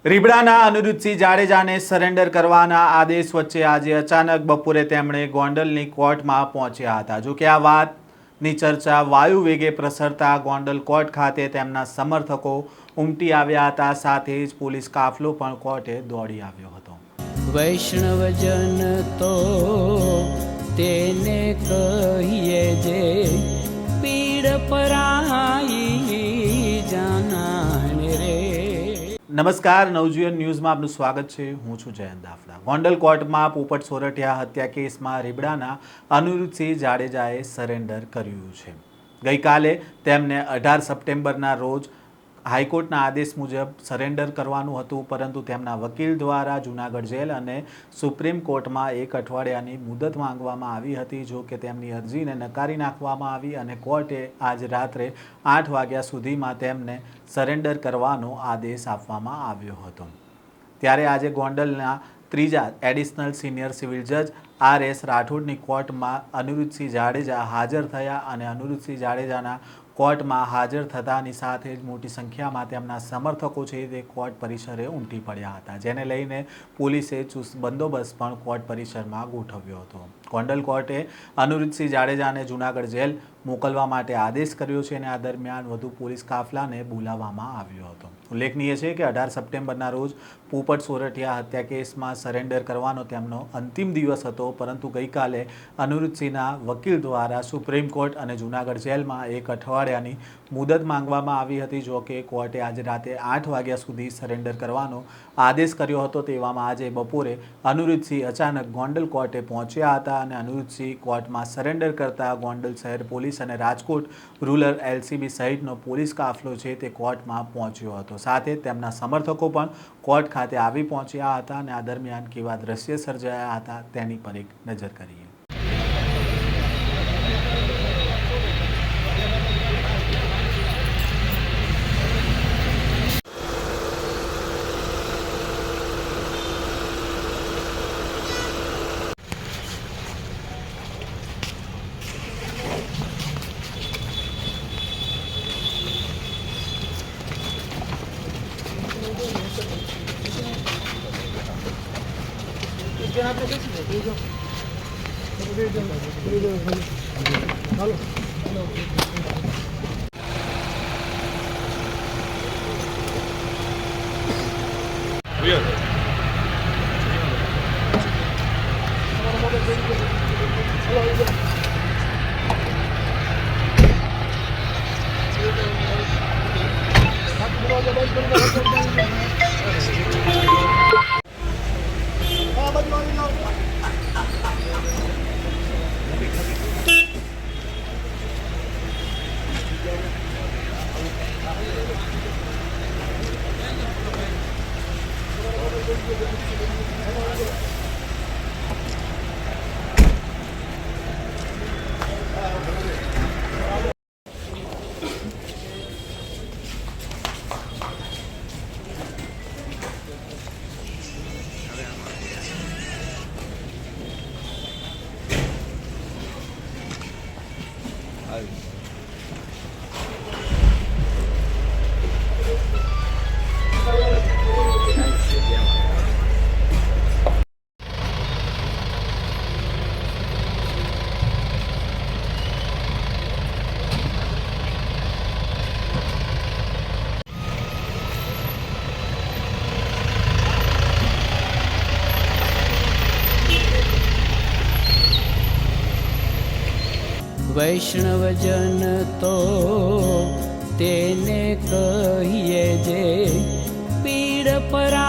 રીબડાના Aniruddhsinh જાડેજાને surrender કરવાના આદેશ વચ્ચે આજે અચાનક બપોરે તેમણે ગોંડલની કોર્ટમાં પહોંચ્યા હતા। જો કે આ વાતની ચર્ચા વાયુ વેગે પ્રસરતા ગોંડલ કોર્ટ ખાતે તેમના સમર્થકો ઉમટી આવ્યા હતા। સાથે જ પોલીસ કાફલો પણ કોર્ટે દોડી આવ્યો હતો। વૈષ્ણવજન તો તેને કહીએ જે પીડ પરાઈ જાનાને રે। નમસ્કાર, નવજીવન ન્યૂઝમાં આપનું સ્વાગત છે। હું છું જયંત દાફડા। ગોંડલ કોર્ટમાં પોપટ સોરઠિયા હત્યા કેસમાં રીબડાના અનિરુદ્ધસિંહ જાડેજાએ સરેન્ડર કર્યું છે। ગઈકાલે તેમને 18 સપ્ટેમ્બરના રોજ હાઈકોર્ટના આદેશ મુજબ સરેન્ડર કરવાનું હતું, પરંતુ તેમના વકીલ દ્વારા જૂનાગઢ જેલ અને સુપ્રીમ કોર્ટમાં 1 અઠવાડિયાની મુદત માંગવામાં આવી હતી। જો કે તેમની અરજીને નકારી નાખવામાં આવી અને કોર્ટે આજ રાત્રે 8 વાગ્યા સુધીમાં તેમને સરેન્ડર કરવાનો આદેશ આપવામાં આવ્યો હતો। ત્યારે આજે ગોંડલના ત્રીજા એડિશનલ સિનિયર સિવિલ જજ R.S. રાઠોડની કોર્ટમાં અનિરુદ્ધસિંહ જાડેજા હાજર થયા અને અનિરુદ્ધસિંહ જાડેજાના કોર્ટમાં હાજર થતાની સાથે જ મોટી સંખ્યામાં તેમના સમર્થકો છે તે કોર્ટ પરિસરે ઉમટી પડ્યા હતા, જેને લઈને પોલીસે ચુસ્ત બંદોબસ્ત પણ કોર્ટ પરિસરમાં ગોઠવ્યો હતો। ગોંડલ કોર્ટે અનિરુદ્ધસિંહ જાડેજાને જૂનાગઢ જેલ મોકલવા માટે આદેશ કર્યો છે અને આ દરમિયાન વધુ પોલીસ કાફલાને બોલાવવામાં આવ્યો હતો। ઉલ્લેખનીય છે કે 18 સપ્ટેમ્બરના રોજ પોપટ સોરઠિયા હત્યા કેસમાં સરેન્ડર કરવાનો તેમનો અંતિમ દિવસ હતો, પરંતુ ગઈકાલે અનિરુદ્ધસિંહના વકીલ દ્વારા સુપ્રીમ કોર્ટ અને જૂનાગઢ જેલમાં 1 અઠવાડિયાની મુદત માંગવામાં આવી હતી। જો કે કોર્ટે આજે રાતે 8 વાગ્યા સુધી સરેન્ડર કરવાનો આદેશ કર્યો હતો। તેવામાં આજે બપોરે અનિરુદ્ધસિંહ અચાનક ગોંડલ કોર્ટે પહોંચ્યા હતા અને અનિરુદ્ધસિંહ કોર્ટમાં સરેન્ડર કરતા ગોંડલ શહેર પોલીસ અને રાજકોટ રૂરલ LCB સહિતનો પોલીસ કાફલો છે તે કોર્ટમાં પહોંચ્યો હતો। સાથે તેમના સમર્થકો પણ કોર્ટ ખાતે આવી પહોંચ્યા હતા અને આ દરમિયાન કેવા દ્રશ્ય સર્જાયા હતા તેની પર એક નજર કરીએ। વૈષ્ણવજન તો તેને કહીએ જે પીડ પરા